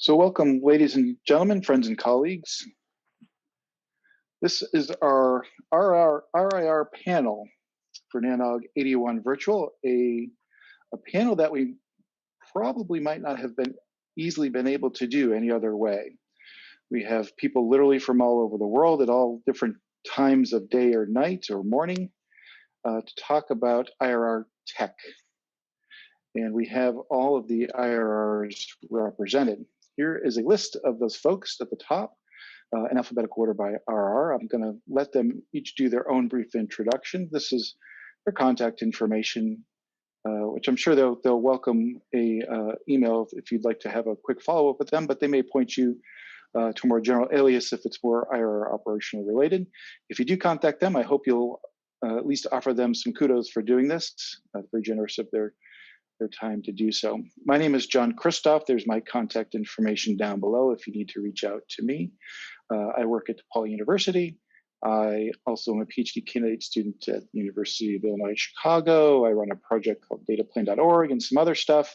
So welcome, ladies and gentlemen, friends and colleagues. This is our RIR panel for NANOG 81 Virtual, a panel that we probably might not have easily been able to do any other way. We have people literally from all over the world at all different times of day or night or morning to talk about IRR tech. And we have all of the IRRs represented. Here is a list of those folks at the top, in alphabetical order by RR. I'm going to let them each do their own brief introduction. This is their contact information, which I'm sure they'll welcome a email if you'd like to have a quick follow-up with them, but they may point you to a more general alias if it's more IRR operational related. If you do contact them, I hope you'll at least offer them some kudos for doing this. Very generous of their time to do so. My name is John Kristoff. There's my contact information down below if you need to reach out to me. I work at DePaul University. I also am a PhD candidate student at the University of Illinois, Chicago. I run a project called dataplan.org and some other stuff.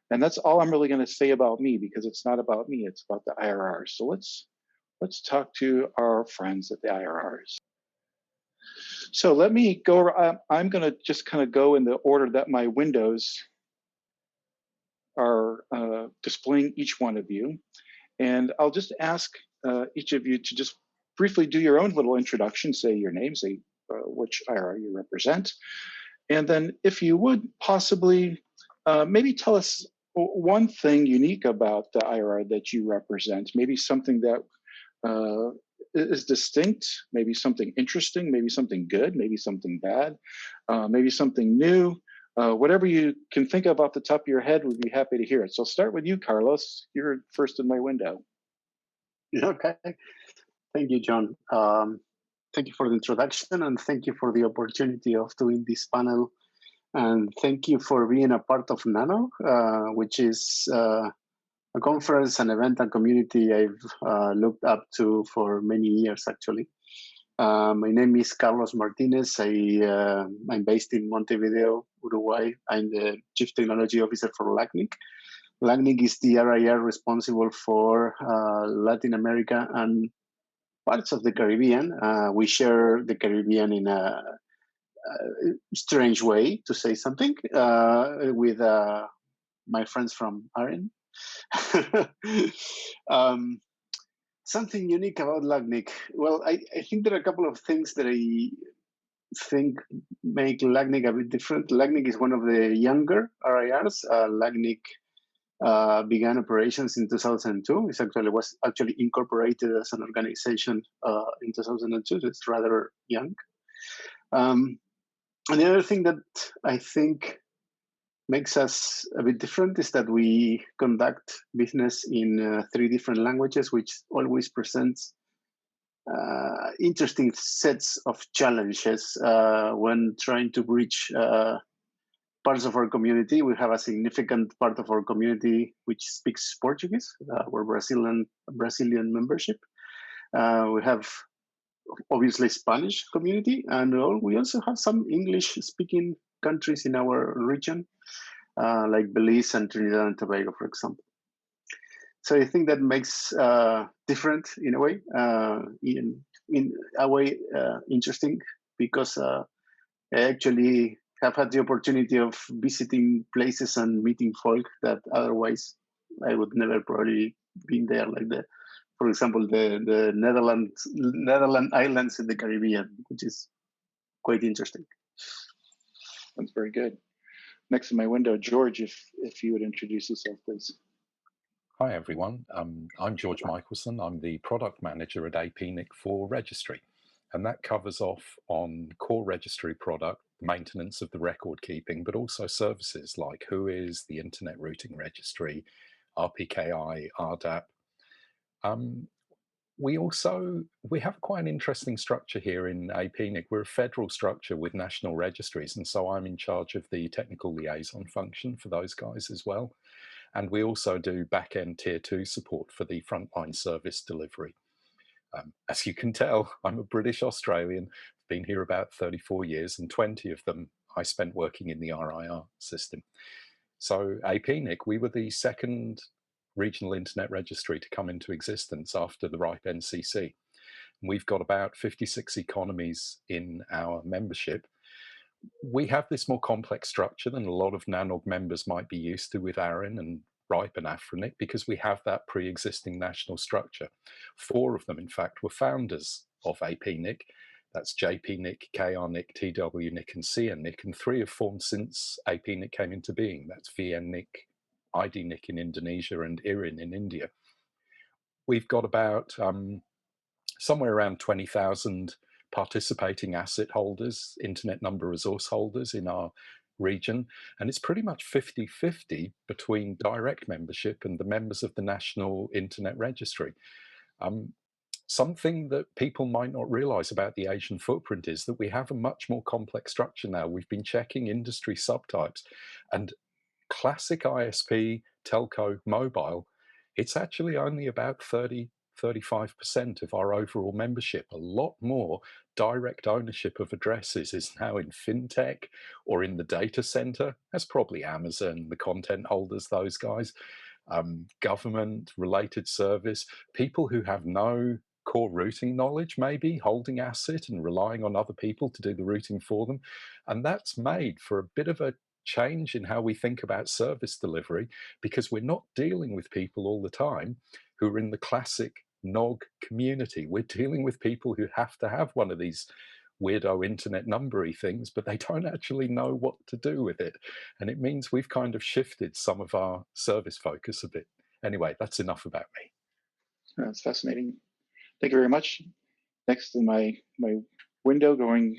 And that's all I'm really going to say about me, because it's not about me, it's about the IRRs. So let's talk to our friends at the IRRs. So let me go, I'm going to just kind of go in the order that my windows are displaying each one of you. And I'll just ask each of you to just briefly do your own little introduction, say your name, say which IRR you represent. And then if you would possibly maybe tell us one thing unique about the IRR that you represent, maybe something that is distinct, maybe something interesting, maybe something good, maybe something bad, maybe something new. Whatever you can think of off the top of your head, we'd be happy to hear it. So I'll start with you, Carlos. You're first in my window. Okay. Thank you, John. Thank you for the introduction, and thank you for the opportunity of doing this panel. And thank you for being a part of NANOG, which is a conference, an event, and community I've looked up to for many years, actually. My name is Carlos Martinez. I'm based in Montevideo, Uruguay. I'm the Chief Technology Officer for LACNIC. LACNIC is the RIR responsible for Latin America and parts of the Caribbean. We share the Caribbean in a strange way, to say something, with my friends from ARIN. Something unique about LACNIC. Well, I think there are a couple of things that I think make LACNIC a bit different. LACNIC is one of the younger RIRs. LACNIC began operations in 2002. It was actually incorporated as an organization in 2002. So it's rather young. And the other thing that I think makes us a bit different is that we conduct business in 3 different languages, which always presents interesting sets of challenges when trying to reach parts of our community. We have a significant part of our community which speaks Portuguese. We're Brazilian membership. We have obviously Spanish community, and we also have some English-speaking countries in our region, like Belize and Trinidad and Tobago, for example. So I think that makes different in a way, in a way interesting, because I actually have had the opportunity of visiting places and meeting folk that otherwise I would never probably been there, like for example, the Netherlands islands in the Caribbean, which is quite interesting. That's very good. Next in my window, George, if you would introduce yourself, please. Hi, everyone. I'm George Michealson. I'm the product manager at APNIC for registry, and that covers off on core registry product, maintenance of the record keeping, but also services like WHOIS, the Internet Routing Registry, RPKI, RDAP. We have quite an interesting structure here in APNIC. We're a federal structure with national registries, and so I'm in charge of the technical liaison function for those guys as well. And we also do back-end tier 2 support for the frontline service delivery. As you can tell, I'm a British Australian, been here about 34 years, and 20 of them I spent working in the RIR system. So APNIC, we were the second regional internet registry to come into existence after the RIPE NCC. We've got about 56 economies in our membership. We have this more complex structure than a lot of NANOG members might be used to with ARIN and RIPE and AFRINIC, because we have that pre-existing national structure. 4 of them, in fact, were founders of APNIC. That's JPNIC, KRNIC, TWNIC, and CNNIC, and 3 have formed since APNIC came into being. That's VNNIC, IDNIC in Indonesia, and ARIN in India. We've got about somewhere around 20,000 participating asset holders, internet number resource holders in our region, and it's pretty much 50-50 between direct membership and the members of the National Internet Registry. Something that people might not realize about the Asian footprint is that we have a much more complex structure now. We've been checking industry subtypes, and classic ISP, telco, mobile, it's actually only about 35% of our overall membership. A lot more direct ownership of addresses is now in fintech or in the data center. That's probably Amazon, the content holders, those guys, government, related service, people who have no core routing knowledge, maybe holding asset and relying on other people to do the routing for them. And that's made for a bit of a change in how we think about service delivery, because we're not dealing with people all the time who are in the classic NOG community. We're dealing with people who have to have one of these weirdo internet numbery things, but they don't actually know what to do with it. And it means we've kind of shifted some of our service focus a bit. Anyway, that's enough about me. That's fascinating. Thank you very much. Next in my window going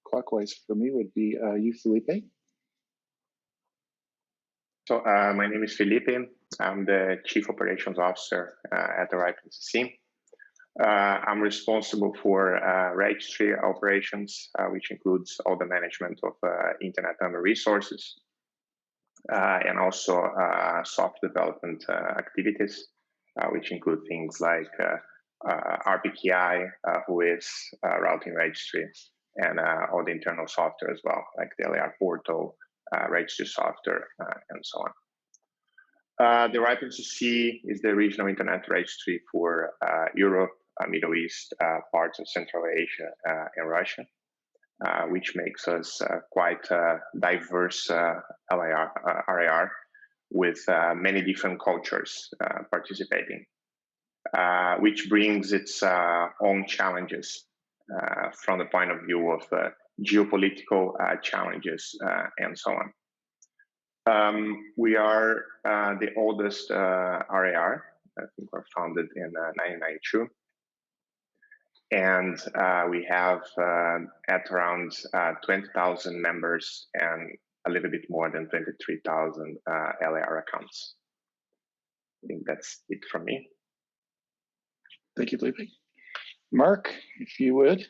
clockwise for me would be you, Felipe. So my name is Felipe. I'm the Chief Operations Officer at the RIPE NCC. I'm responsible for registry operations, which includes all the management of internet number resources, and also software development activities, which include things like RPKI, WHOIS, routing registry, and all the internal software as well, like the LAR portal, registry software, and so on. The RIPE NCC is the regional internet registry for Europe, Middle East, parts of Central Asia, and Russia, which makes us quite a diverse RIR with many different cultures participating, which brings its own challenges from the point of view of geopolitical challenges and so on. We are the oldest RIR. I think we're founded in 1992. And we have at around 20,000 members and a little bit more than 23,000 LAR accounts. I think that's it from me. Thank you, Felipe. Mark, if you would.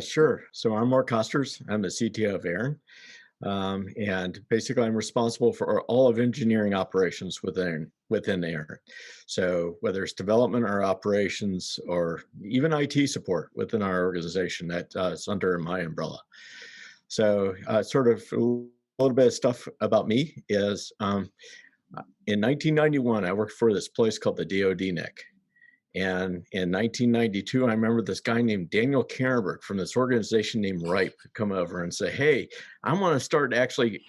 Sure. So I'm Mark Kosters. I'm the CTO of ARIN. And basically, I'm responsible for all of engineering operations within ARIN. So whether it's development or operations or even IT support within our organization, that's under my umbrella. So sort of a little bit of stuff about me is in 1991, I worked for this place called the DoDNIC. And in 1992, I remember this guy named Daniel Karenberg from this organization named RIPE come over and say, hey, I want to start actually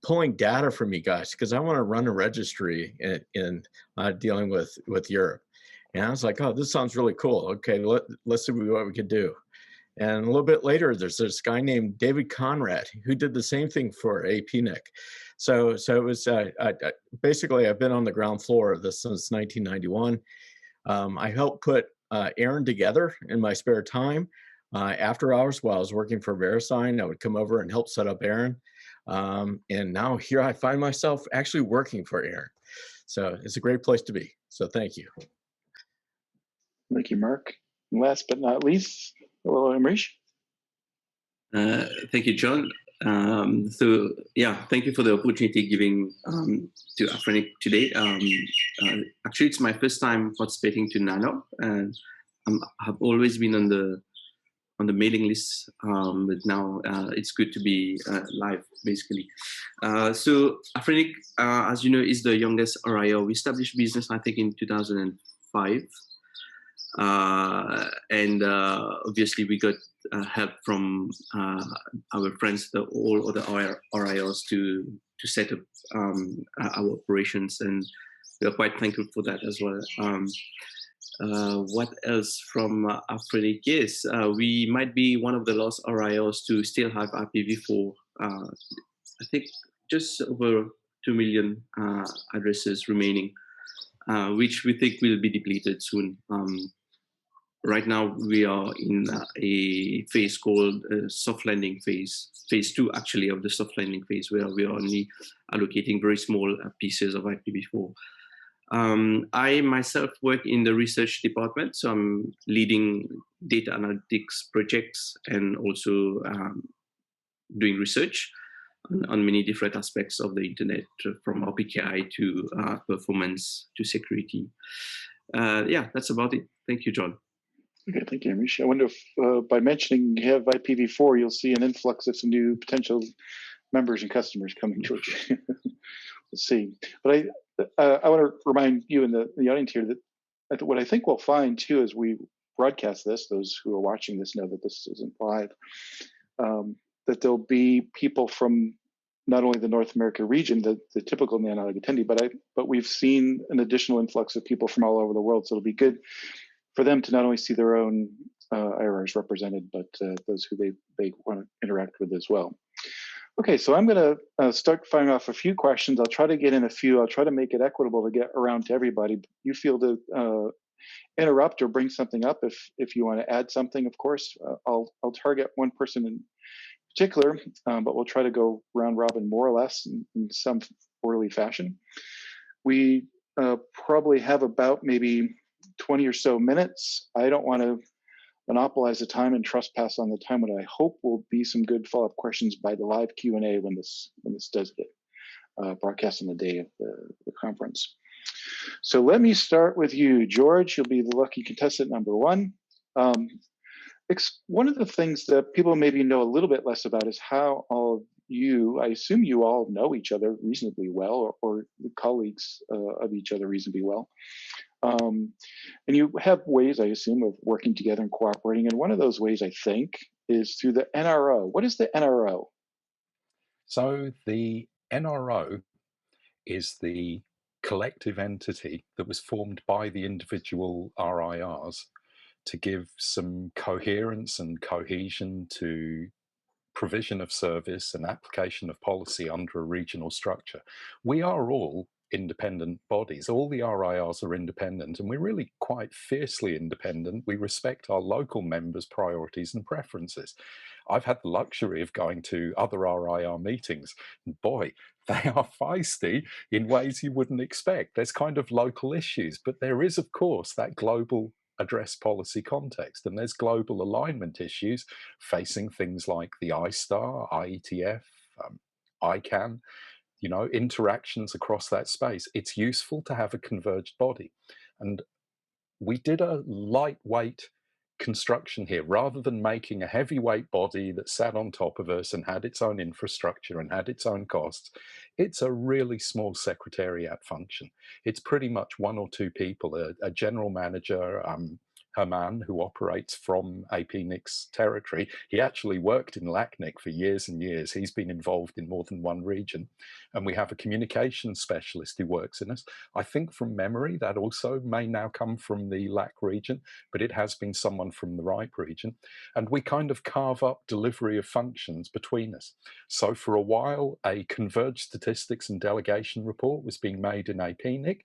pulling data from you guys because I want to run a registry in dealing with Europe. And I was like, oh, this sounds really cool. Okay, let's see what we could do. And a little bit later, there's this guy named David Conrad who did the same thing for APNIC. So it was basically, I've been on the ground floor of this since 1991. I helped put ARIN together in my spare time. After hours, while I was working for VeriSign, I would come over and help set up ARIN. And now here I find myself actually working for ARIN. So it's a great place to be. So thank you. Thank you, Mark. And last but not least, hello, Amreesh. Thank you, John. So yeah, thank you for the opportunity giving to AFRINIC today. Actually, it's my first time participating to NANOG, and I have always been on the the mailing list, but now it's good to be live, basically. So AFRINIC, as you know, is the youngest RIR. We established business, I think, in 2005. And obviously we got help from our friends, all other RIRs to set up our operations, and we are quite thankful for that as well. What else from AFRINIC? Yes, we might be one of the last RIRs to still have IPv4. I think just over 2 million addresses remaining, which we think will be depleted soon. Right now, we are in a phase called soft landing phase, phase 2 actually of the soft landing phase, where we are only allocating very small pieces of IPv4. I myself work in the research department, so I'm leading data analytics projects and also doing research on many different aspects of the internet, from RPKI to performance to security. Yeah, that's about it. Thank you, John. Okay, thank you, Amreesh. I wonder if by mentioning you have IPv4, you'll see an influx of some new potential members and customers coming towards you. We'll see. But I want to remind you and the audience here that what I think we'll find too as we broadcast this, those who are watching this know that this isn't live, that there'll be people from not only the North America region, the typical NANOG attendee, but we've seen an additional influx of people from all over the world. So it'll be good for them to not only see their own IRRs represented, but those who they want to interact with as well. Okay, so I'm going to start firing off a few questions. I'll try to get in a few. I'll try to make it equitable to get around to everybody. You feel to interrupt or bring something up if you want to add something. Of course, I'll target one person in particular, but we'll try to go round robin more or less in some orderly fashion. We probably have about maybe 20 or so minutes. I don't want to monopolize the time and trespass on the time. What I hope will be some good follow-up questions by the live Q&A when this does get broadcast on the day of the conference. So let me start with you, George. You'll be the lucky contestant number 1. One of the things that people maybe know a little bit less about is how all of you, I assume you all know each other reasonably well, or the colleagues of each other reasonably well. And you have ways, I assume, of working together and cooperating. And one of those ways, I think, is through the NRO. What is the NRO? So the NRO is the collective entity that was formed by the individual RIRs to give some coherence and cohesion to provision of service and application of policy under a regional structure. We are all independent bodies. All the RIRs are independent, and we're really quite fiercely independent. We respect our local members' priorities and preferences. I've had the luxury of going to other RIR meetings, and boy, they are feisty in ways you wouldn't expect. There's kind of local issues, but there is, of course, that global address policy context, and there's global alignment issues facing things like the ISTAR, IETF, ICANN, you know, interactions across that space. It's useful to have a converged body. And we did a lightweight construction here. Rather than making a heavyweight body that sat on top of us and had its own infrastructure and had its own costs, it's a really small secretariat function. It's pretty much 1 or 2 people, a general manager, Herman, who operates from APNIC's territory. He actually worked in LACNIC for years and years. He's been involved in more than one region. And we have a communications specialist who works in us. I think from memory, that also may now come from the LAC region, but it has been someone from the RIPE region. And we kind of carve up delivery of functions between us. So for a while, a converged statistics and delegation report was being made in APNIC.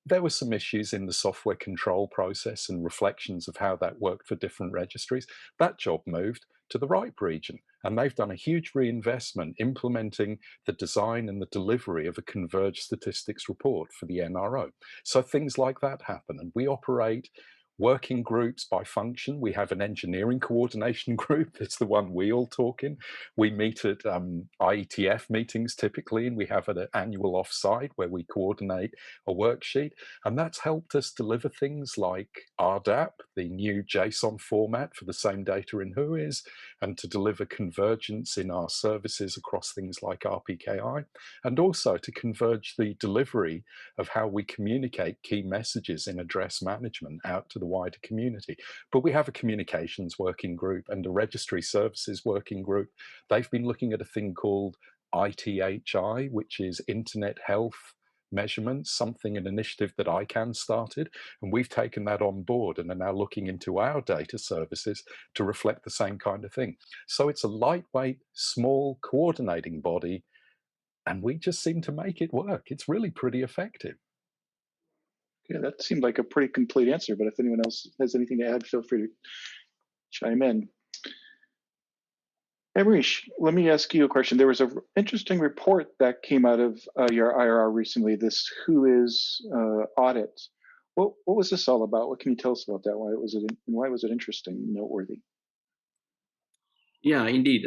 There were some issues in the software control process and reflections of how that worked for different registries. That job moved to the RIPE region, and they've done a huge reinvestment implementing the design and the delivery of a converged statistics report for the NRO. So things like that happen, and we operate Working groups by function. We have an engineering coordination group. It's the one we all talk in. We meet at IETF meetings typically, and we have an annual offsite where we coordinate a worksheet. And that's helped us deliver things like RDAP, the new JSON format for the same data in WHOIS, and to deliver convergence in our services across things like RPKI, and also to converge the delivery of how we communicate key messages in address management out to the wider community. But we have a communications working group and a registry services working group. They've been looking at a thing called ITHI, which is Internet Health Measurements, an initiative that ICANN started, and we've taken that on board and are now looking into our data services to reflect the same kind of thing. So it's a lightweight, small, coordinating body, and we just seem to make it work. It's really pretty effective. Yeah, that seemed like a pretty complete answer, but if anyone else has anything to add, feel free to chime in. Amreesh, let me ask you a question. There was an interesting report that came out of your IRR recently, this WHOIS audit. What was this all about? What can you tell us about that? Why was it interesting and noteworthy? Yeah, indeed.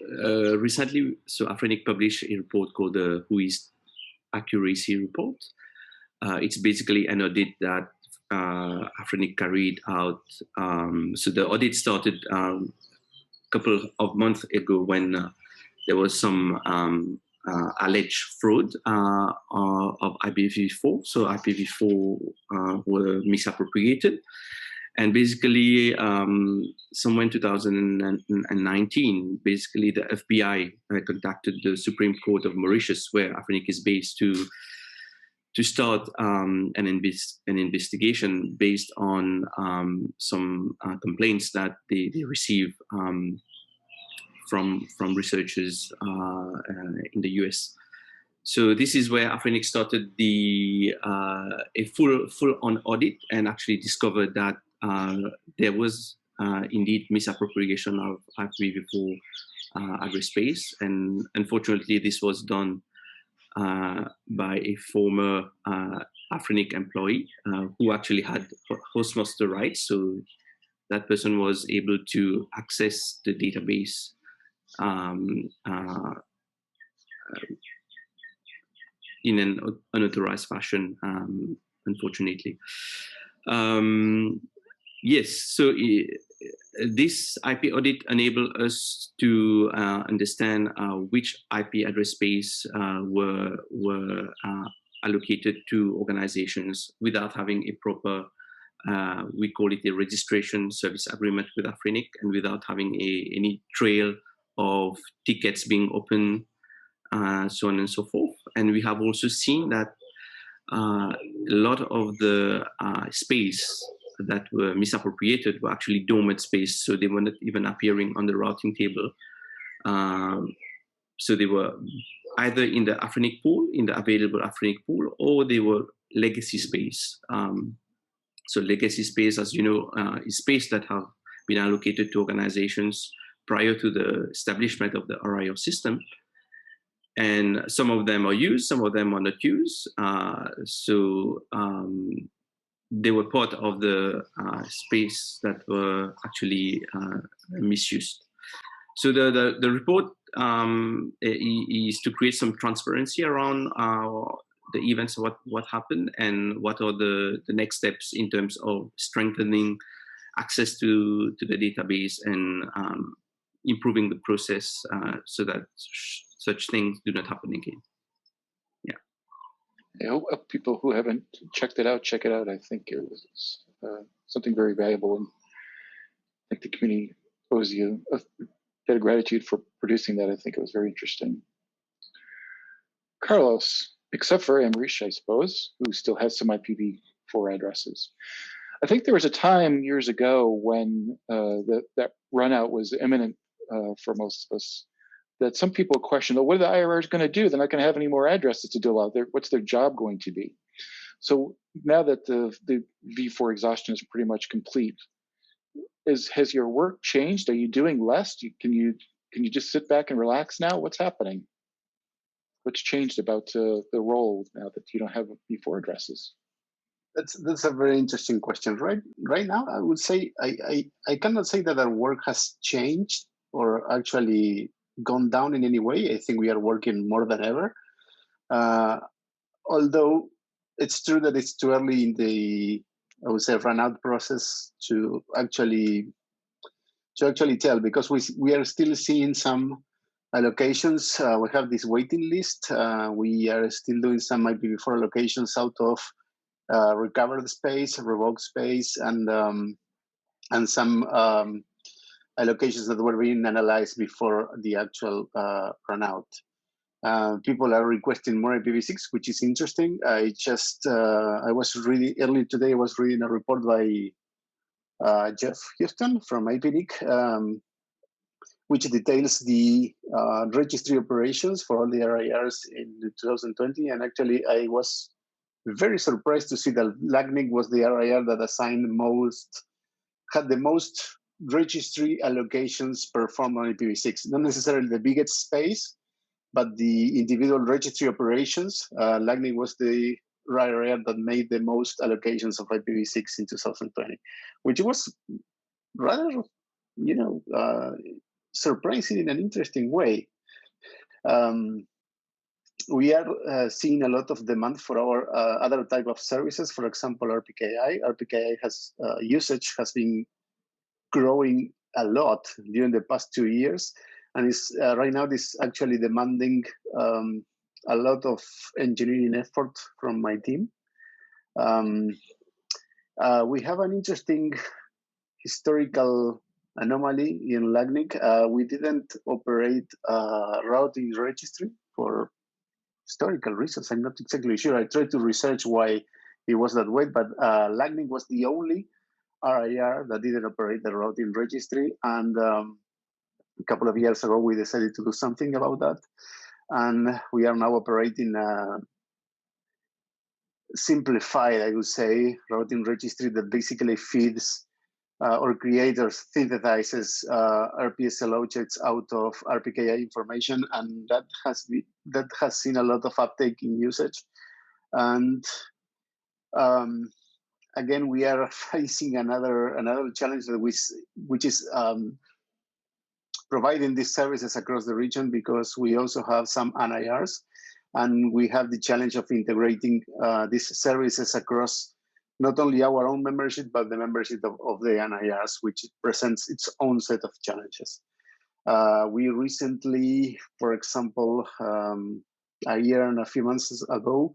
Recently, AFRINIC published a report called the WHOIS Accuracy Report. It's basically an audit that AFRINIC carried out. So the audit started a couple of months ago when there was some alleged fraud of IPv4. So IPv4 were misappropriated. And basically, somewhere in 2019, basically the FBI contacted the Supreme Court of Mauritius, where AFRINIC is based, to start an investigation based on some complaints that they received from researchers in the US. So this is where AFRINIC started a full-on audit and actually discovered that there was indeed misappropriation of IPv4 address space, and unfortunately this was done by a former AFRINIC employee who actually had hostmaster rights. So that person was able to access the database in an unauthorized fashion, unfortunately. Yes, so this IP audit enabled us to understand which IP address space were allocated to organizations without having a proper, we call it a registration service agreement with AFRINIC, and without having any trail of tickets being open, so on and so forth. And we have also seen that a lot of the space that were misappropriated were actually dormant space, so they were not even appearing on the routing table. So they were either in the AFRINIC pool, in the available AFRINIC pool, or they were legacy space. So legacy space, as you know, is space that have been allocated to organizations prior to the establishment of the RIR system. And some of them are used, some of them are not used. They were part of the space that were actually misused. So the report is to create some transparency around the events, what happened, and what are the next steps in terms of strengthening access to the database and improving the process so that such things do not happen again. I hope people who haven't checked it out, check it out. I think it was something very valuable, and I think the community owes you a bit of gratitude for producing that. I think it was very interesting. Carlos, except for Amreesh, I suppose, who still has some IPv4 addresses. I think there was a time years ago when that runout was imminent for most of us, that some people questioned, well, what are the IRRs going to do? They're not going to have any more addresses to deal out there. What's their job going to be? So now that the V4 exhaustion is pretty much complete, has your work changed? Are you doing less? Can you just sit back and relax now? What's happening? What's changed about the role now that you don't have V4 addresses? That's a very interesting question. Right now, I would say I cannot say that our work has changed or actually gone down in any way. I think we are working more than ever. Although it's true that it's too early in the, I would say, run out process to actually tell, because we are still seeing some allocations. We have this waiting list. We are still doing some IPv4 allocations out of recovered space, revoked space, and some allocations that were being analyzed before the actual run out. People are requesting more IPv6, which is interesting. I was reading earlier today. I was reading a report by Jeff Houston from APNIC, which details the registry operations for all the RIRs in 2020. And actually, I was very surprised to see that LACNIC was the RIR that had the most registry allocations performed on IPv6. Not necessarily the biggest space, but the individual registry operations. LACNIC was the RIR that made the most allocations of IPv6 in 2020, which was rather, surprising in an interesting way. We are seeing a lot of demand for our other type of services. For example, RPKI. RPKI usage has been growing a lot during the past 2 years, and is right now this actually demanding a lot of engineering effort from my team. We have an interesting historical anomaly in LACNIC. We didn't operate routing registry for historical reasons. I'm not exactly sure. I tried to research why it was that way, but LACNIC was the only RIR that didn't operate the routing registry. And a couple of years ago, we decided to do something about that. And we are now operating a simplified, I would say, routing registry that basically feeds or creates or synthesizes RPSL objects out of RPKI information, and that has seen a lot of uptake in usage. And again, we are facing another challenge which is providing these services across the region, because we also have some NIRs, and we have the challenge of integrating these services across not only our own membership, but the membership of the NIRs, which presents its own set of challenges. We recently, for example, a year and a few months ago,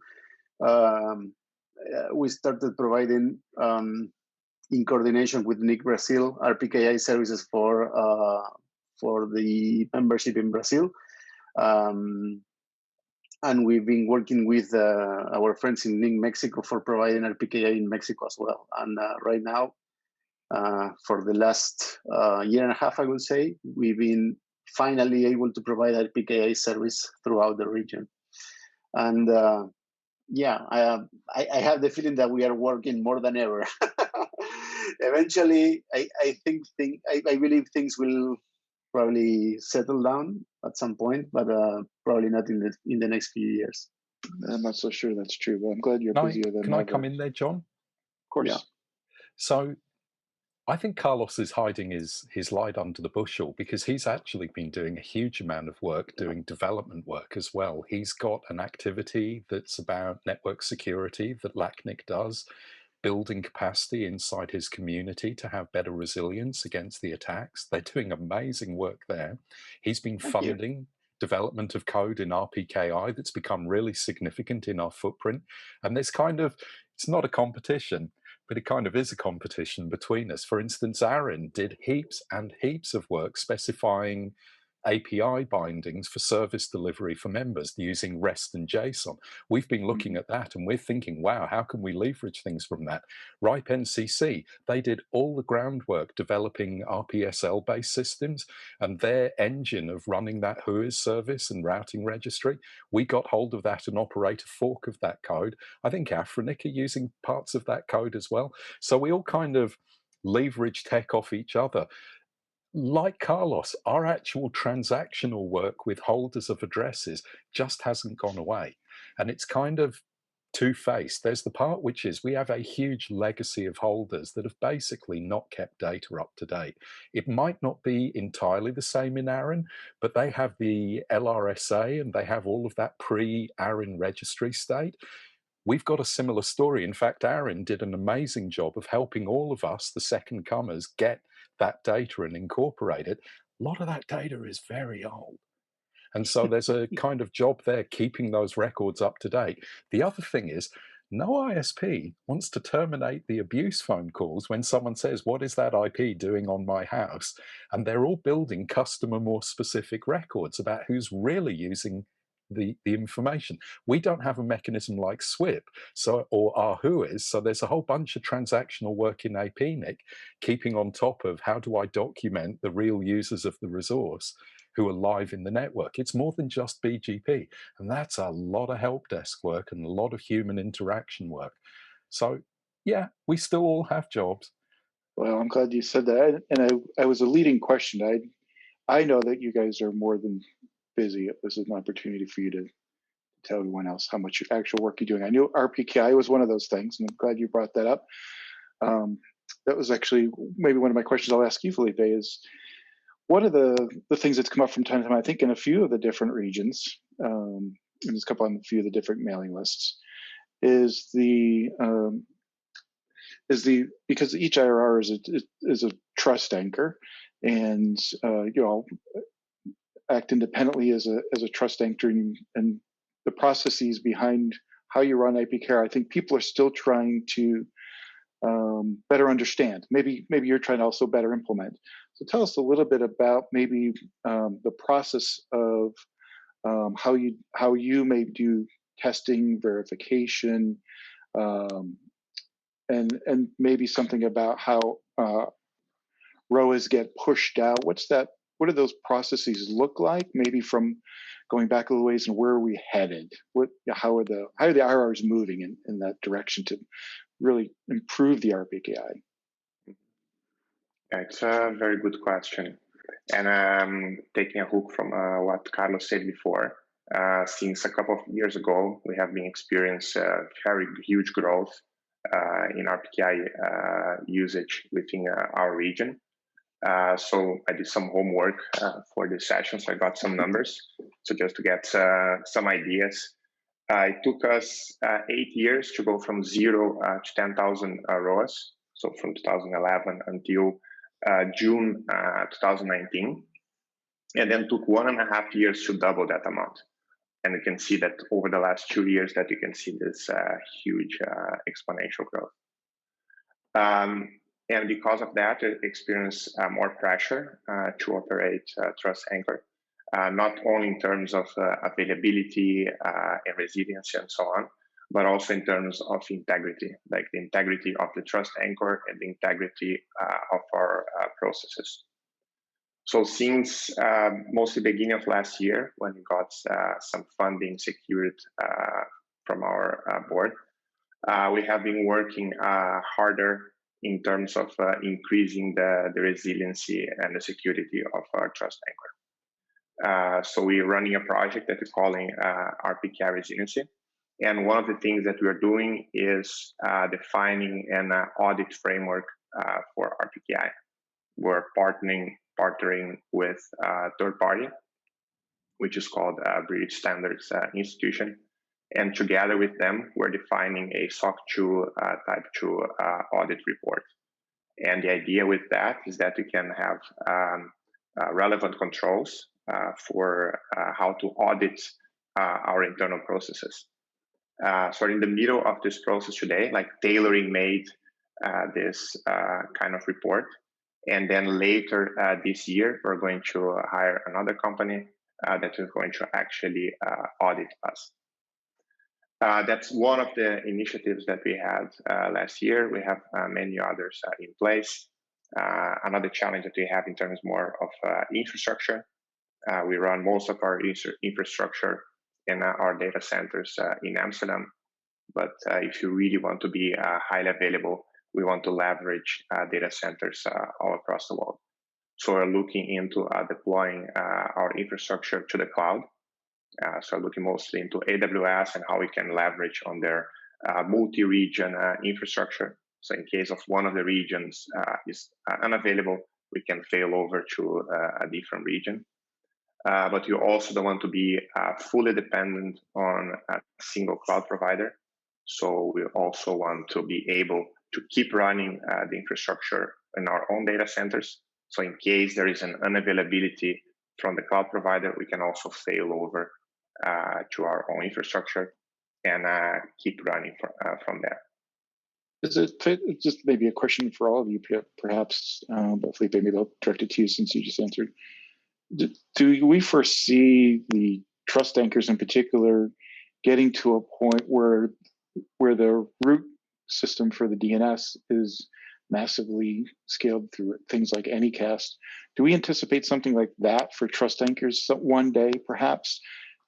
we started providing, in coordination with NIC Brazil, RPKI services for the membership in Brazil. And we've been working with our friends in NIC Mexico for providing RPKI in Mexico as well. And right now, for the last year and a half, I would say, we've been finally able to provide RPKI service throughout the region. And yeah, I have the feeling that we are working more than ever. Eventually, I believe things will probably settle down at some point, but probably not in the next few years. I'm not so sure that's true, but I'm glad you're busier than Can ever. I come in there, John? Of course. Yeah. So I think Carlos is hiding his light under the bushel, because he's actually been doing a huge amount of work doing development work as well. He's got an activity that's about network security that LACNIC does, building capacity inside his community to have better resilience against the attacks. They're doing amazing work there. He's been funding development of code in RPKI that's become really significant in our footprint. And there's it's not a competition, but it kind of is a competition between us. For instance, ARIN did heaps and heaps of work specifying API bindings for service delivery for members using REST and JSON. We've been looking at that and we're thinking, wow, how can we leverage things from that? RIPE NCC, they did all the groundwork developing RPSL-based systems, and their engine of running that WHOIS service and routing registry, we got hold of that and operate a fork of that code. I think AFRINIC are using parts of that code as well. So we all kind of leverage tech off each other. Like Carlos, our actual transactional work with holders of addresses just hasn't gone away. And it's kind of two-faced. There's the part which is we have a huge legacy of holders that have basically not kept data up to date. It might not be entirely the same in ARIN, but they have the LRSA and they have all of that pre-ARIN registry state. We've got a similar story. In fact, ARIN did an amazing job of helping all of us, the second comers, get that data and incorporate it. A lot of that data is very old. And so there's a kind of job there keeping those records up to date. The other thing is, no ISP wants to terminate the abuse phone calls when someone says, what is that IP doing on my house? And they're all building customer more specific records about who's really using the information. We don't have a mechanism like SWIP or our WHOIS, so there's a whole bunch of transactional work in APNIC keeping on top of how do I document the real users of the resource who are live in the network. It's more than just BGP, and that's a lot of help desk work and a lot of human interaction work. So yeah, we still all have jobs. Well, I'm glad you said that. And I was a leading question. I know that you guys are more than busy. This is an opportunity for you to tell everyone else how much actual work you're doing. I knew RPKI was one of those things, and I'm glad you brought that up. That was actually maybe one of my questions I'll ask you, Felipe, is one of the things that's come up from time to time, I think in a few of the different regions, and there's a couple on a few of the different mailing lists, is because each IRR is a trust anchor, and act independently as a trust anchor, and the processes behind how you run APKI, I think people are still trying to better understand. Maybe you're trying to also better implement. So tell us a little bit about maybe the process of how you may do testing, verification, and maybe something about how ROAs get pushed out. What do those processes look like? Maybe from going back a little ways, and where are we headed? How are the IRRs moving in that direction to really improve the RPKI? Yeah, it's a very good question. And taking a hook from what Carlos said before, since a couple of years ago, we have been experiencing very huge growth in RPKI usage within our region. So I did some homework for this session, so I got some numbers. So just to get some ideas, it took us 8 years to go from 0 to 10,000 ROAs. So from 2011 until June 2019, and then took 1.5 years to double that amount. And you can see that over the last 2 years that you can see this huge exponential growth. And because of that, it experienced more pressure to operate Trust Anchor, not only in terms of availability and resiliency and so on, but also in terms of integrity, like the integrity of the Trust Anchor and the integrity of our processes. So since mostly beginning of last year, when we got some funding secured from our board, we have been working harder in terms of increasing the resiliency and the security of our Trust Anchor. So we're running a project that we're calling RPKI Resiliency. And one of the things that we're doing is defining an audit framework for RPKI. We're partnering with a third party, which is called British Standards Institution. And together with them, we're defining a SOC 2 Type 2 audit report. And the idea with that is that we can have relevant controls for how to audit our internal processes. So in the middle of this process today, like tailoring made this kind of report. And then later this year, we're going to hire another company that is going to actually audit us. That's one of the initiatives that we had last year. We have many others in place. Another challenge that we have in terms more of infrastructure. We run most of our infrastructure in our data centers in Amsterdam. But if you really want to be highly available, we want to leverage data centers all across the world. So we're looking into deploying our infrastructure to the cloud. So looking mostly into AWS and how we can leverage on their multi-region infrastructure. So in case of one of the regions is unavailable, we can fail over to a different region. But you also don't want to be fully dependent on a single cloud provider. So we also want to be able to keep running the infrastructure in our own data centers. So in case there is an unavailability from the cloud provider, we can also fail over to our own infrastructure and keep running from there. Is it just maybe a question for all of you, perhaps, but Felipe, maybe I'll direct it to you since you just answered. Do we foresee the trust anchors in particular getting to a point where the root system for the DNS is massively scaled through things like Anycast? Do we anticipate something like that for trust anchors one day, perhaps?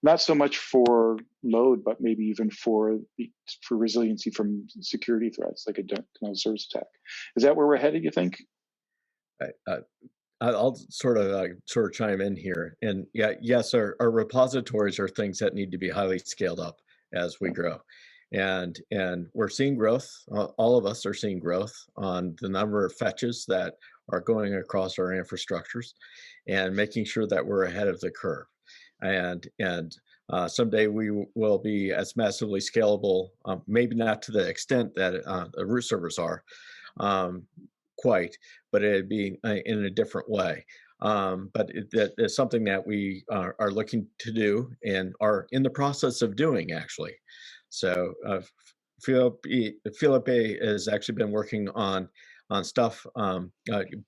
Not so much for load, but maybe even for resiliency from security threats, like a denial of service attack. Is that where we're headed, you think? I'll sort of chime in here. And yeah, yes, our repositories are things that need to be highly scaled up as we grow. And we're seeing growth. All of us are seeing growth on the number of fetches that are going across our infrastructures and making sure that we're ahead of the curve. And someday we will be as massively scalable, maybe not to the extent that the root servers are quite, but it'd be in a different way. But it's something that we are looking to do and are in the process of doing, actually. So Felipe has actually been working on stuff,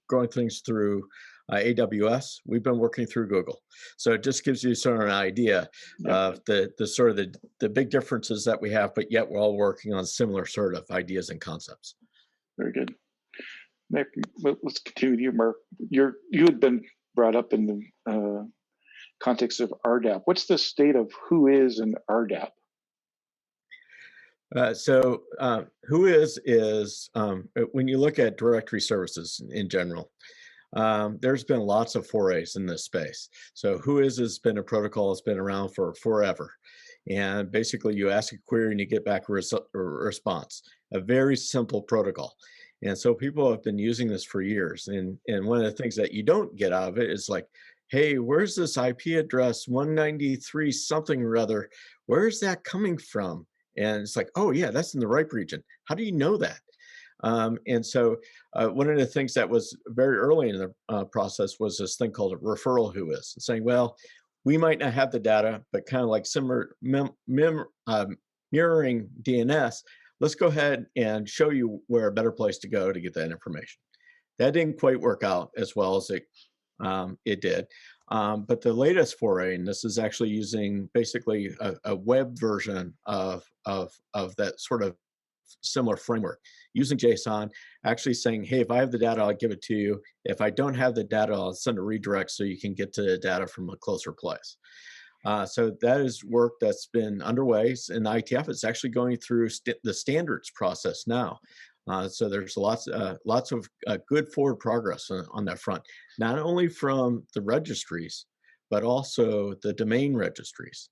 growing things through AWS. We've been working through Google. So it just gives you sort of an idea of the big differences that we have, but yet we're all working on similar sort of ideas and concepts. Very good. Let's continue with you, Mark. You had been brought up in the context of RDAP. What's the state of WHOIS and RDAP? WHOIS is when you look at directory services in general, there's been lots of forays in this space. So WHOIS has been a protocol that's been around for forever. And basically you ask a query and you get back a response, a very simple protocol. And so people have been using this for years. And one of the things that you don't get out of it is like, hey, where's this IP address 193 something or other? Where's that coming from? And it's like, oh yeah, that's in the ripe region. How do you know that? And so one of the things that was very early in the process was this thing called a referral WHOIS, saying, well, we might not have the data, but kind of like similar mirroring DNS, let's go ahead and show you where a better place to go to get that information. That didn't quite work out as well as it did. But the latest foray, and this is actually using basically a web version of that sort of similar framework, using JSON, actually saying, hey, if I have the data, I'll give it to you. If I don't have the data, I'll send a redirect so you can get to the data from a closer place. So that is work that's been underway in IETF. It's actually going through the standards process now. So there's lots of good forward progress on that front, not only from the registries, but also the domain registries.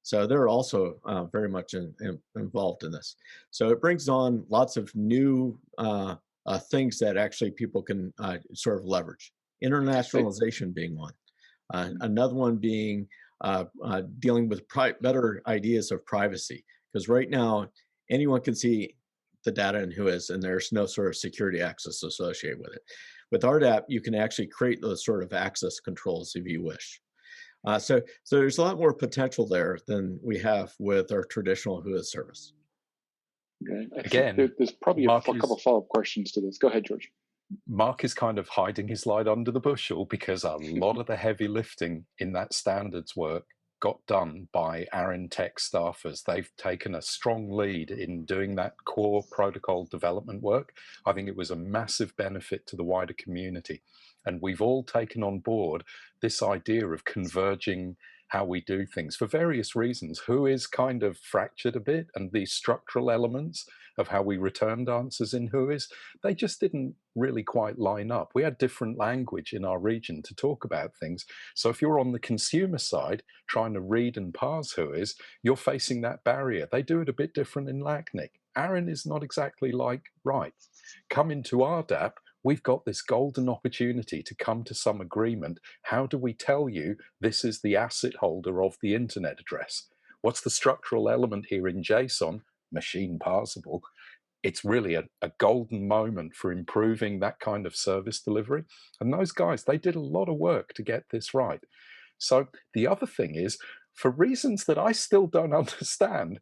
So they're also very much involved in this. So it brings on lots of new things that actually people can sort of leverage. Internationalization being one. Another one being dealing with better ideas of privacy. Because right now, anyone can see the data in WHOIS, and there's no sort of security access associated with it. With RDAP, you can actually create those sort of access controls if you wish. So there's a lot more potential there than we have with our traditional WHOIS service. Okay. Again, there's probably a couple follow-up questions to this. Go ahead, George. Mark is kind of hiding his light under the bushel because a lot of the heavy lifting in that standards work got done by ARIN tech staffers. They've taken a strong lead in doing that core protocol development work. I think it was a massive benefit to the wider community. And we've all taken on board this idea of converging how we do things for various reasons. WHOIS kind of fractured a bit, and the structural elements of how we returned answers in WHOIS, they just didn't really quite line up. We had different language in our region to talk about things. So if you're on the consumer side trying to read and parse WHOIS, you're facing that barrier. They do it a bit different in LACNIC. ARIN is not exactly like RIPE. Come into RDAP, we've got this golden opportunity to come to some agreement. How do we tell you this is the asset holder of the internet address? What's the structural element here in JSON? Machine parsable. It's really a golden moment for improving that kind of service delivery. And those guys, they did a lot of work to get this right. So the other thing is, for reasons that I still don't understand,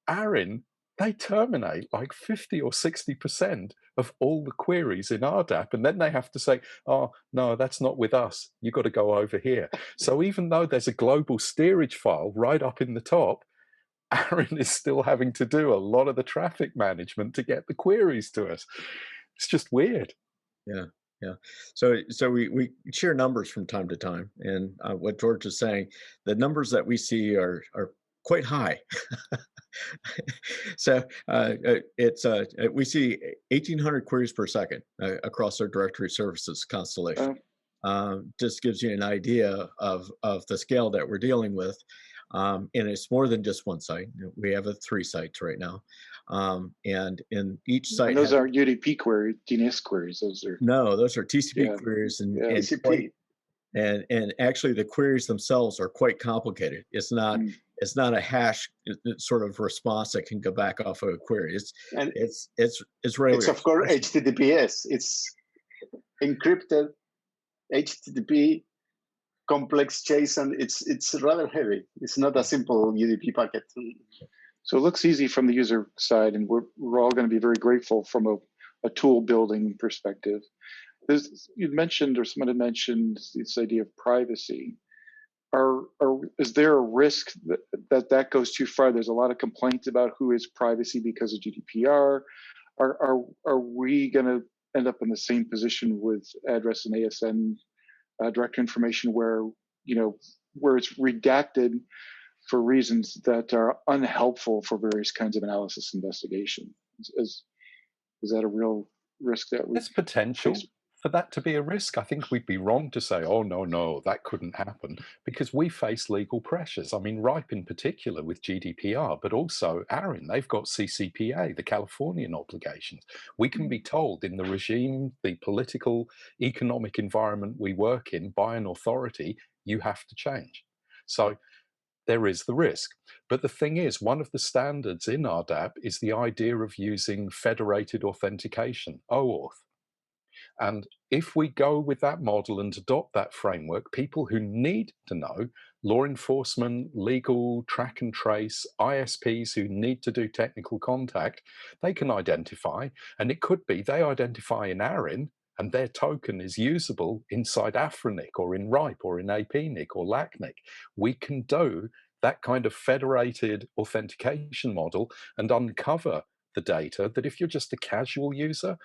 ARIN, they terminate like 50 or 60% of all the queries in RDAP. And then they have to say, oh, no, that's not with us. You've got to go over here. So even though there's a global steerage file right up in the top, ARIN is still having to do a lot of the traffic management to get the queries to us. It's just weird. Yeah. Yeah. So we share numbers from time to time. And what George is saying, the numbers that we see are quite high. So we see 1,800 queries per second across our directory services constellation. Just gives you an idea of the scale that we're dealing with. And it's more than just one site. We have 3 sites right now. And in each site, and those aren't UDP queries, DNS queries. Those are those are TCP queries, and TCP. And actually the queries themselves are quite complicated. It's not a hash sort of response that can go back off of a query. It's really, it's of course HTTPS. It's encrypted HTTP complex JSON. It's rather heavy. It's not a simple UDP packet. So it looks easy from the user side, and we're all going to be very grateful from a tool building perspective. You mentioned, or someone had mentioned, this idea of privacy. Is there a risk that goes too far? There's a lot of complaints about who is privacy because of GDPR. Are we going to end up in the same position with address and ASN direct information where it's redacted for reasons that are unhelpful for various kinds of analysis investigation? Is that a real risk that we? There's potential for that to be a risk. I think we'd be wrong to say, oh, no, that couldn't happen, because we face legal pressures. I mean, RIPE in particular with GDPR, but also ARIN, they've got CCPA, the Californian obligations. We can be told in the regime, the political, economic environment we work in by an authority, you have to change. So there is the risk. But the thing is, one of the standards in RDAP is the idea of using federated authentication, OAuth. And if we go with that model and adopt that framework, people who need to know, law enforcement, legal, track and trace, ISPs who need to do technical contact, they can identify. And it could be they identify in ARIN and their token is usable inside AFRINIC or in RIPE or in APNIC or LACNIC. We can do that kind of federated authentication model and uncover the data that if you're just a casual user,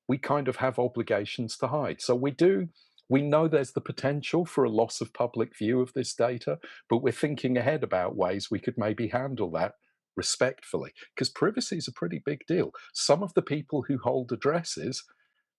we kind of have obligations to hide. So we know there's the potential for a loss of public view of this data, but we're thinking ahead about ways we could maybe handle that respectfully, because privacy is a pretty big deal. Some of the people who hold addresses,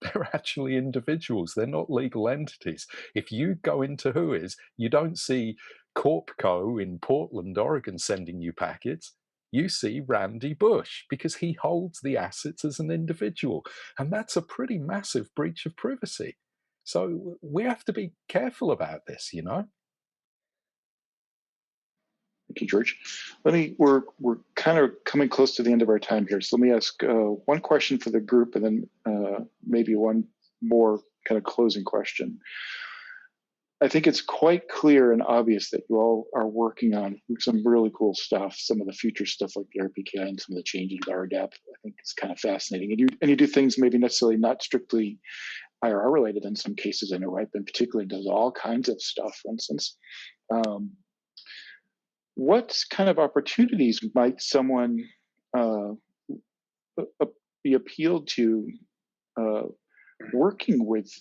they're actually individuals. They're not legal entities. If you go into WHOIS, you don't see Corpco in Portland, Oregon sending you packets. You see Randy Bush because he holds the assets as an individual. And that's a pretty massive breach of privacy. So we have to be careful about this, Thank you, George. We're kind of coming close to the end of our time here. So let me ask one question for the group and then maybe one more kind of closing question. I think it's quite clear and obvious that you all are working on some really cool stuff, some of the future stuff like the RPKI and some of the changes to RDAP. I think it's kind of fascinating. And you do things maybe necessarily not strictly IRR related in some cases. I know RIPE in particular does all kinds of stuff, for instance. What kind of opportunities might someone be appealed to working with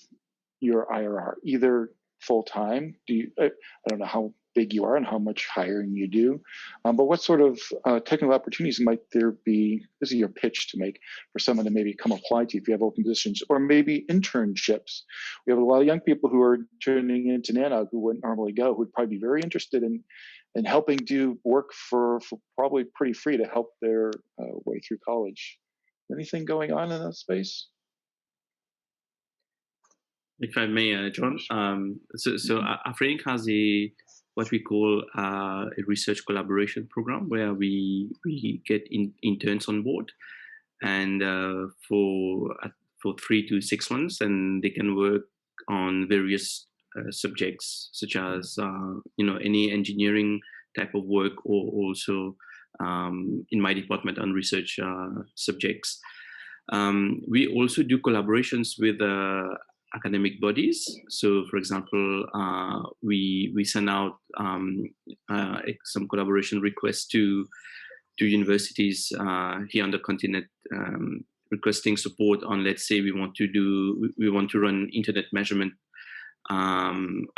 your IRR, either full-time? I don't know big you are and how much hiring you do. But what sort of technical opportunities might there be? This is your pitch to make for someone to maybe come apply to if you have open positions, or maybe internships. We have a lot of young people who are turning into NANOG who wouldn't normally go, who would probably be very interested in helping do work for probably pretty free to help their way through college. Anything going on in that space? If I may, John, so AFRINIC has what we call a research collaboration program where we get interns on board, and for 3 to 6 months, and they can work on various subjects such as any engineering type of work, or also in my department on research subjects. We also do collaborations with academic bodies. So, for example, we send out some collaboration requests to universities here on the continent, requesting support on, let's say, we want to run internet measurement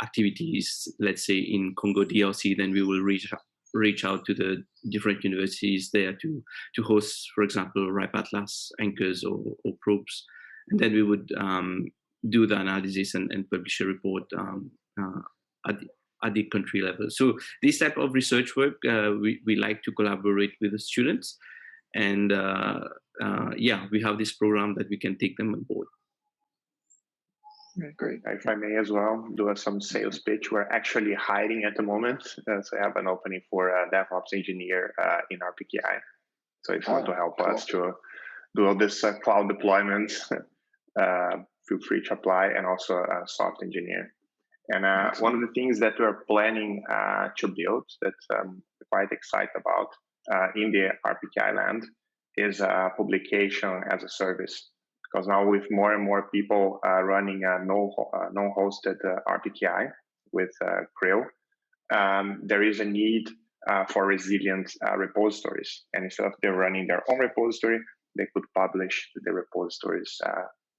activities, let's say in Congo DRC. Then we will reach out to the different universities there to host, for example, RIPE Atlas anchors or probes, and then we would do the analysis and publish a report at the country level. So this type of research work, we like to collaborate with the students, and we have this program that we can take them on board. Okay, great. If I may as well do some sales pitch. We're actually hiring at the moment, so I have an opening for a DevOps engineer in RPKI. So if you want to help us to do all this cloud deployment, feel free to apply, and also a soft engineer. And one of the things that we're planning to build that I'm quite excited about in the RPKI land is publication as a service. Because now with more and more people running a no-hosted RPKI with Krill, there is a need for resilient repositories. And instead of them running their own repository, they could publish the repositories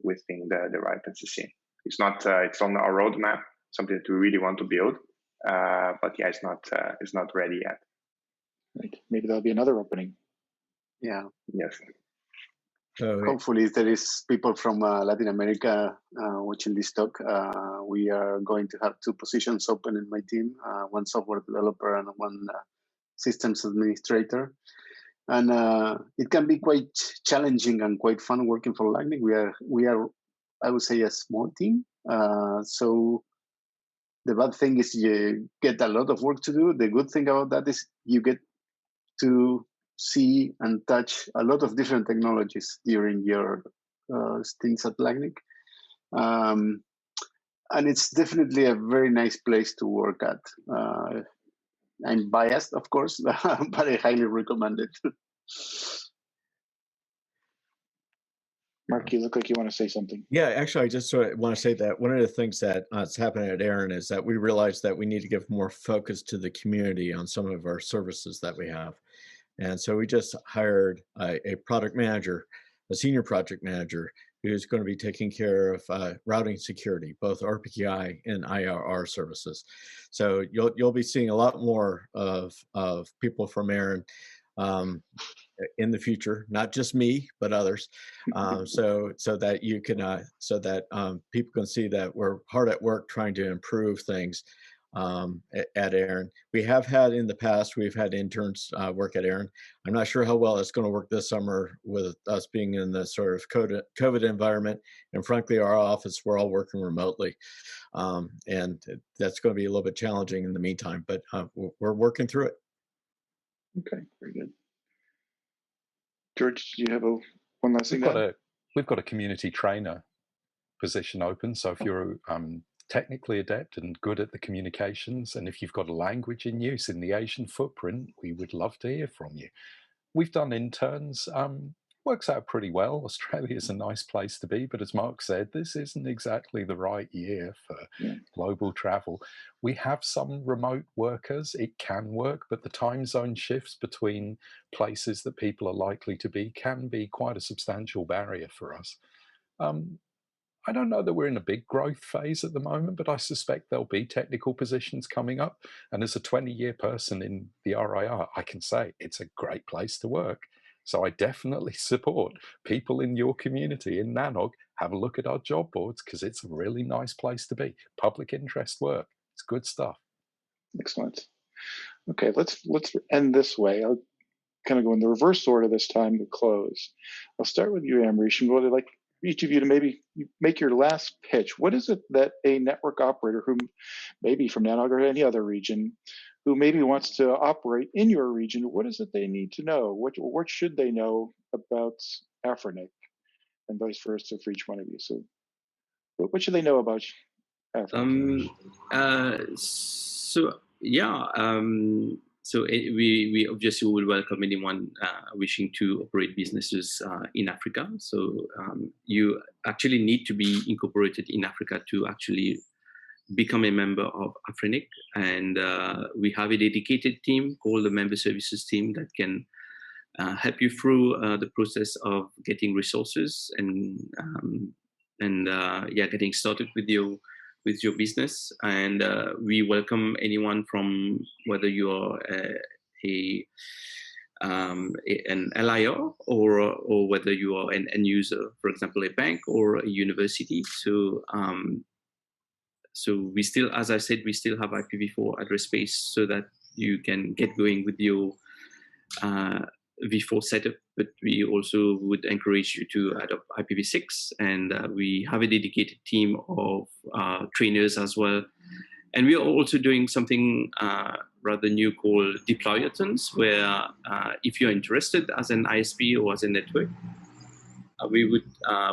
within the RIPE NCC. It's not. It's on our roadmap, something that we really want to build, but yeah, it's not ready yet. Right. Maybe there'll be another opening. Yeah. Yes. So hopefully, if there is people from Latin America watching this talk, we are going to have 2 positions open in my team: one software developer and one systems administrator. And it can be quite challenging and quite fun working for LACNIC. We are, I would say, a small team. So the bad thing is you get a lot of work to do. The good thing about that is you get to see and touch a lot of different technologies during your stints at LACNIC. And it's definitely a very nice place to work at. I'm biased, of course, but I highly recommend it. Mark, you look like you want to say something. yeah, actually, I just sort of want to say that one of the things that is happening at ARIN is that we realized that we need to give more focus to the community on some of our services that we have. And so we just hired a product manager, a senior project manager, who's going to be taking care of routing security, both RPKI and IRR services. So you'll be seeing a lot more of people from ARIN in the future, not just me, but others. So that you can people can see that we're hard at work trying to improve things at ARIN. We have had in the past, we've had interns work at ARIN. I'm not sure how well it's going to work this summer with us being in the sort of COVID environment. And frankly, our office, we're all working remotely. And that's going to be a little bit challenging in the meantime, but we're working through it. Okay, very good. George, do you have one last thing? We've got a community trainer position open. So if you're technically adept and good at the communications, and if you've got a language in use in the Asian footprint, we would love to hear from you. We've done interns, works out pretty well. Australia is a nice place to be, but as Mark said, this isn't exactly the right year for global travel. We have some remote workers, it can work, but the time zone shifts between places that people are likely to be can be quite a substantial barrier for us. I don't know that we're in a big growth phase at the moment, but I suspect there'll be technical positions coming up. And as a 20-year person in the RIR, I can say it's a great place to work. So I definitely support people in your community in NANOG, have a look at our job boards, because it's a really nice place to be. Public interest work. It's good stuff. Excellent. Okay, let's end this way. I'll kind of go in the reverse order this time to close. I'll start with you, Amreesh, and really like each of you to maybe make your last pitch. What is it that a network operator who maybe from NANOG or any other region who maybe wants to operate in your region, what is it they need to know? What should they know about AFRINIC and vice versa for each one of you? So what should they know about AFRINIC? We obviously will welcome anyone wishing to operate businesses in Africa. So you actually need to be incorporated in Africa to actually become a member of AFRINIC. And we have a dedicated team called the Member Services Team that can help you through the process of getting resources and getting started with your business. And we welcome anyone from whether you are an LIR or whether you are an end user, for example, a bank or a university. So we still, as I said, we still have IPv4 address space so that you can get going with your V4 setup, but we also would encourage you to adopt IPv6, and we have a dedicated team of trainers as well. And we are also doing something rather new called deployathons, where if you're interested as an ISP or as a network, we would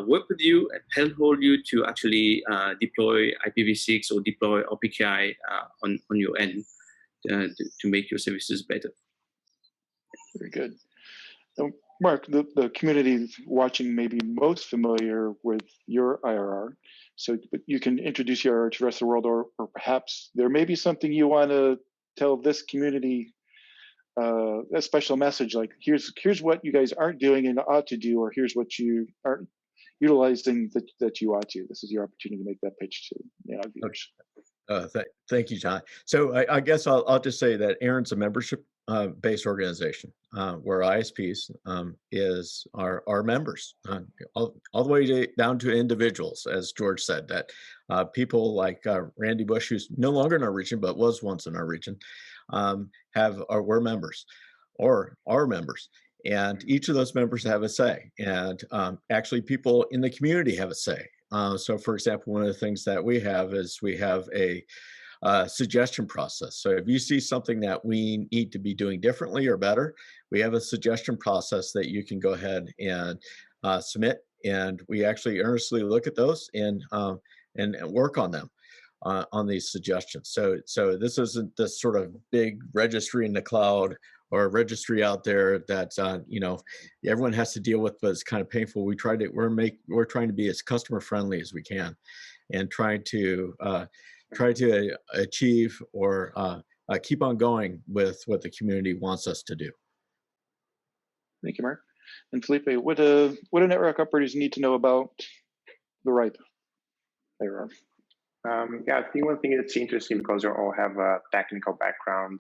work with you and help you to actually deploy IPv6 or deploy RPKI on your end to make your services better. Very good. So, Mark, the community watching may be most familiar with your IRR, so but you can introduce your IRR to the rest of the world, or perhaps there may be something you want to tell this community, a special message like here's what you guys aren't doing and ought to do, or here's what you aren't utilizing that you ought to. This is your opportunity to make that pitch to viewers. Thank you, John. So I guess I'll just say that ARIN's a membership-based organization where ISPs is our members, all the way down to individuals, as George said, that people like Randy Bush, who's no longer in our region but was once in our region, were members or are members. And each of those members have a say, and actually people in the community have a say. So for example, one of the things that we have is we have a suggestion process. So if you see something that we need to be doing differently or better, we have a suggestion process that you can go ahead and submit, and we actually earnestly look at those and work on them on these suggestions. So this isn't this sort of big registry in the cloud or a registry out there that everyone has to deal with, but it's kind of painful. We're trying to be as customer friendly as we can, and try to achieve or keep on going with what the community wants us to do. Thank you, Mark. And Felipe, what do network operators need to know about the RIPE IRR? I think one thing that's interesting, because they all have a technical background,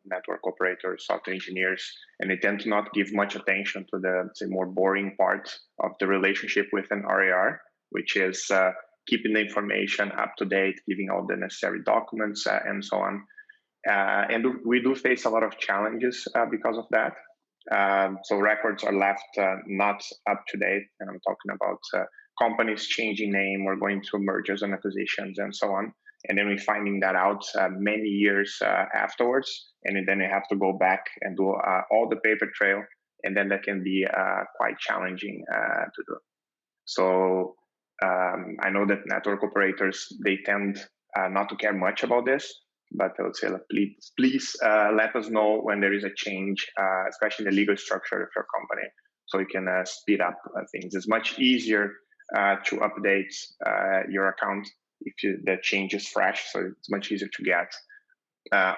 network operators, software engineers, and they tend to not give much attention to the, say, more boring part of the relationship with an RIR, which is keeping the information up to date, giving all the necessary documents and so on. And we do face a lot of challenges because of that. So records are left not up to date, and I'm talking about companies changing name or going through mergers and acquisitions and so on. And then we're finding that out many years afterwards. And then you have to go back and do all the paper trail. And then that can be quite challenging to do. So I know that network operators, they tend not to care much about this. But I would say, please let us know when there is a change, especially in the legal structure of your company, so you can speed up things. It's much easier to update your account if the change is fresh, so it's much easier to get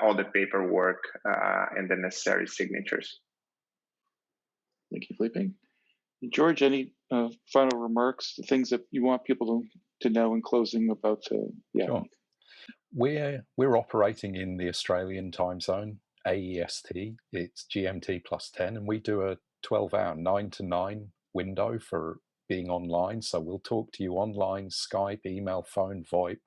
all the paperwork and the necessary signatures. Thank you, Felipe. George, any final remarks, the things that you want people to know in closing about yeah. Sure. We're operating in the Australian time zone, AEST. It's GMT plus 10, and we do a 12-hour 9 to 9 window for being online. So we'll talk to you online, Skype, email, phone, VoIP.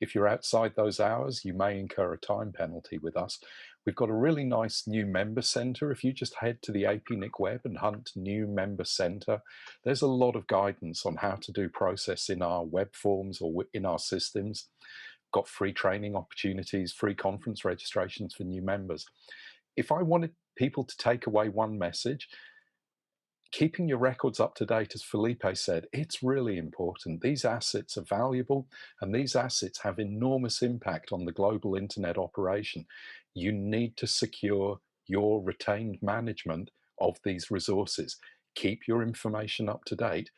If you're outside those hours, you may incur a time penalty with us. We've got a really nice new member center. If you just head to the APNIC web and hunt new member center, there's a lot of guidance on how to do process in our web forms or in our systems. Got free training opportunities, free conference registrations for new members. If I wanted people to take away one message, keeping your records up to date, as Felipe said, it's really important. These assets are valuable, and these assets have enormous impact on the global internet operation. You need to secure your retained management of these resources. Keep your information up to date.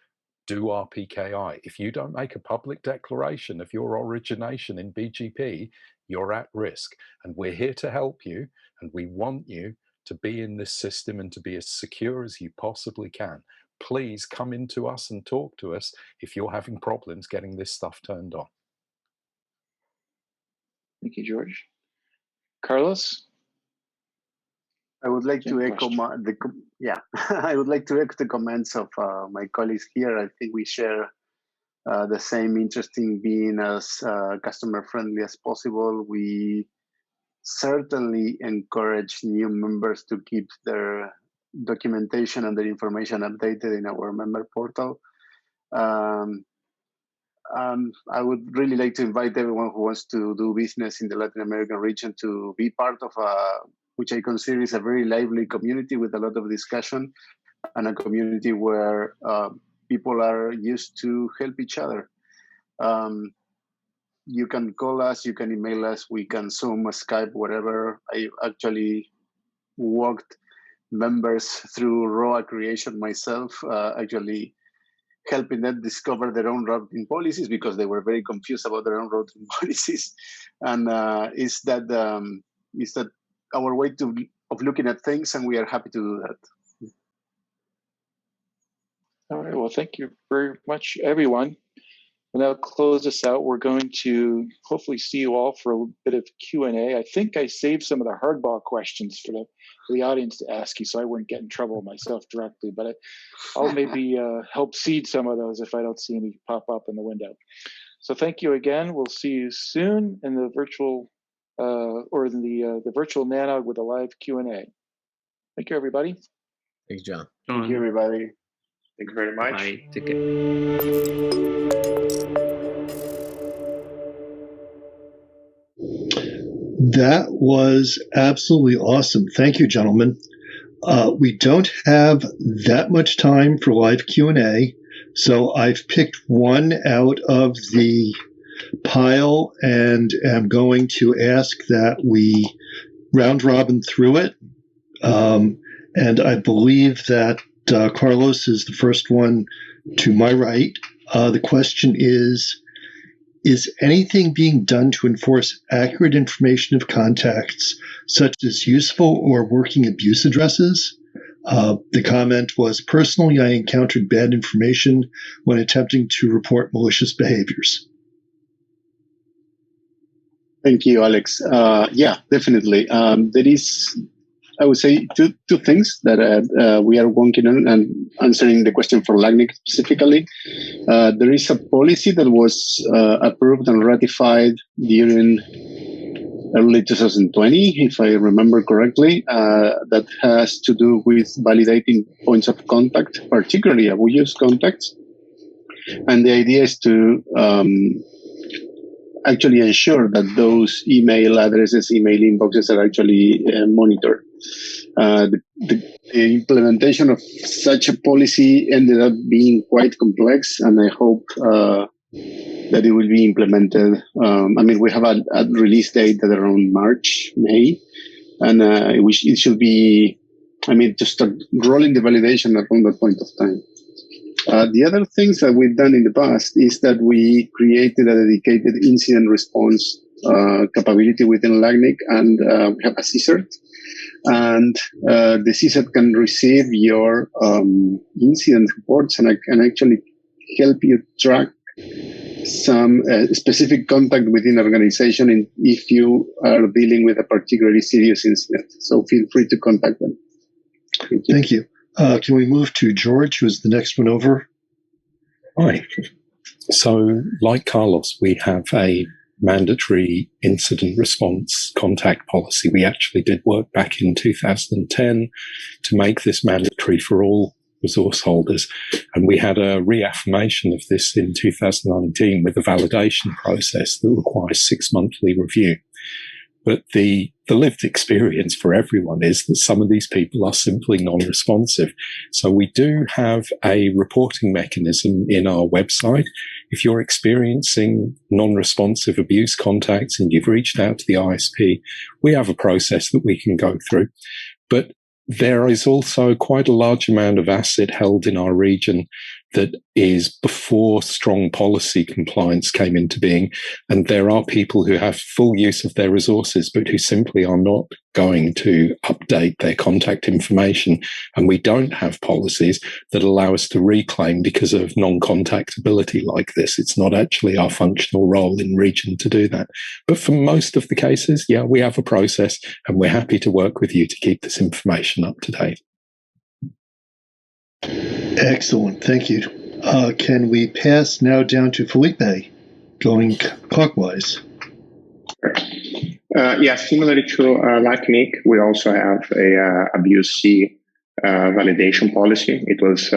Do RPKI. If you don't make a public declaration of your origination in BGP, you're at risk. And we're here to help you, and we want you to be in this system and to be as secure as you possibly can. Please come into us and talk to us if you're having problems getting this stuff turned on. Thank you, George. Carlos? I would like to echo I would like to echo the comments of my colleagues here. I think we share the same interest in being as customer friendly as possible. We certainly encourage new members to keep their documentation and their information updated in our member portal. I would really like to invite everyone who wants to do business in the Latin American region to be part of which I consider is a very lively community with a lot of discussion, and a community where people are used to help each other. You can call us, you can email us, we can Zoom, Skype, whatever. I actually walked members through ROA creation myself, actually helping them discover their own routing policies because they were very confused about their own routing policies. And is that our way of looking at things, and we are happy to do that. All right, well, thank you very much, everyone. We'll now close this out. We're going to hopefully see you all for a bit of Q&A. I think I saved some of the hardball questions for the audience to ask you, so I wouldn't get in trouble myself directly, but I'll maybe help seed some of those if I don't see any pop up in the window. So thank you again. We'll see you soon in the virtual or in the virtual NANOG with a live Q&A. Thank you, everybody. Thanks, John. Thank you, everybody. Thank you very much. Bye. Take care. That was absolutely awesome. Thank you, gentlemen. We don't have that much time for live Q&A, so I've picked one out of the pile and am going to ask that we round robin through it. And I believe that Carlos is the first one to my right. The question is anything being done to enforce accurate information of contacts, such as useful or working abuse addresses? The comment was, personally, I encountered bad information when attempting to report malicious behaviors. Thank you, Alex. Yeah, definitely. There is, I would say, two things that we are working on and answering the question for LACNIC specifically. There is a policy that was approved and ratified during early 2020, if I remember correctly, that has to do with validating points of contact, particularly WHOIS contacts. And the idea is to actually ensure that those email addresses, email inboxes are actually monitored. The implementation of such a policy ended up being quite complex, and I hope that it will be implemented. I mean, we have a release date at around March, May, and it should be, I mean, to start rolling the validation around that point of time. The other things that we've done in the past is that we created a dedicated incident response capability within LACNIC, and we have a CSERT and the CSAT can receive your incident reports and I can actually help you track some specific contact within an organization if you are dealing with a particularly serious incident. So feel free to contact them. Thank you. Can we move to George, who is the next one over? Hi. So, like Carlos, we have a mandatory incident response contact policy. We actually did work back in 2010 to make this mandatory for all resource holders. And we had a reaffirmation of this in 2019 with a validation process that requires 6-monthly review. But the lived experience for everyone is that some of these people are simply non-responsive. So we do have a reporting mechanism in our website. If you're experiencing non-responsive abuse contacts and you've reached out to the ISP, we have a process that we can go through. But there is also quite a large amount of asset held in our region that is before strong policy compliance came into being. And there are people who have full use of their resources, but who simply are not going to update their contact information. And we don't have policies that allow us to reclaim because of non-contactability like this. It's not actually our functional role in region to do that. But for most of the cases, yeah, we have a process and we're happy to work with you to keep this information up to date. Excellent. Thank you. Can we pass now down to Felipe, going clockwise? Yeah, similarly to LACNIC, we also have a abuse C validation policy. It was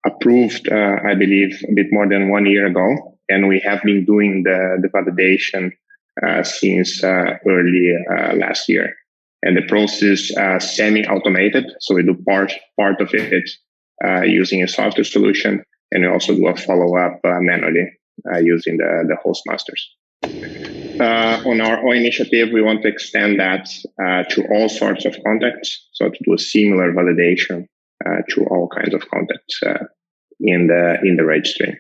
approved, I believe, a bit more than 1 year ago, and we have been doing the validation since early last year. And the process is semi-automated, so we do part of it using a software solution, and we also do a follow-up manually using the host masters. On our own initiative, we want to extend that to all sorts of contacts, so to do a similar validation to all kinds of contacts in the registry.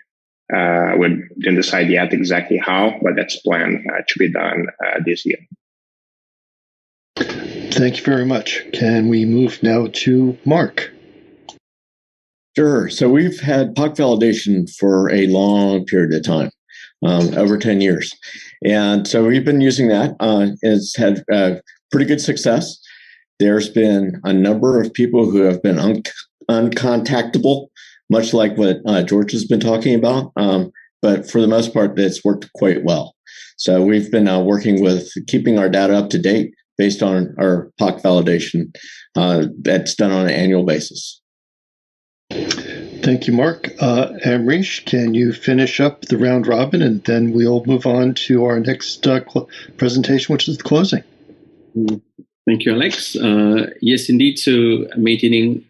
We didn't decide yet exactly how, but that's planned to be done this year. Thank you very much. Can we move now to Mark? Sure. So we've had POC validation for a long period of time, over 10 years. And so we've been using that. It's had pretty good success. There's been a number of people who have been uncontactable, much like what George has been talking about. But for the most part, it's worked quite well. So we've been working with keeping our data up to date based on our POC validation that's done on an annual basis. Thank you, Mark. Amreesh, can you finish up the round robin, and then we'll move on to our next presentation, which is the closing. Thank you, Alex. Yes, indeed. So maintaining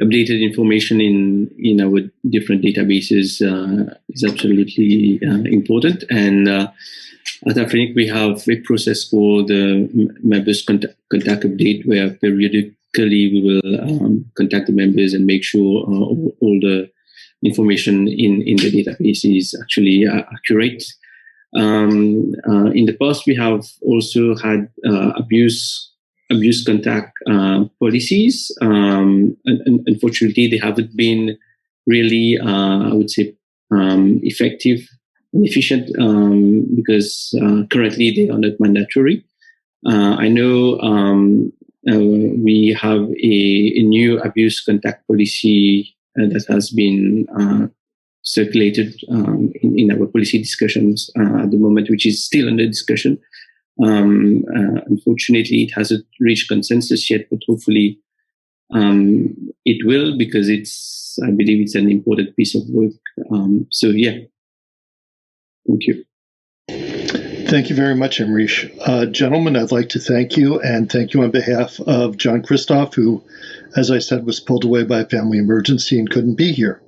updated information in our different databases is absolutely important. And at AFRINIC, we have a process called the members contact update, where periodically we will contact the members and make sure all the information in the database is actually accurate. In the past, we have also had abuse contact policies. And unfortunately, they haven't been really, I would say, effective and efficient because currently they are not mandatory. I know we have a new abuse contact policy that has been circulated in our policy discussions at the moment, which is still under discussion. Unfortunately, it hasn't reached consensus yet, but hopefully it will, because I believe it's an important piece of work. So yeah, thank you. Thank you very much, Amreesh. Gentlemen, I'd like to thank you, and thank you on behalf of John Kristoff, who, as I said, was pulled away by a family emergency and couldn't be here.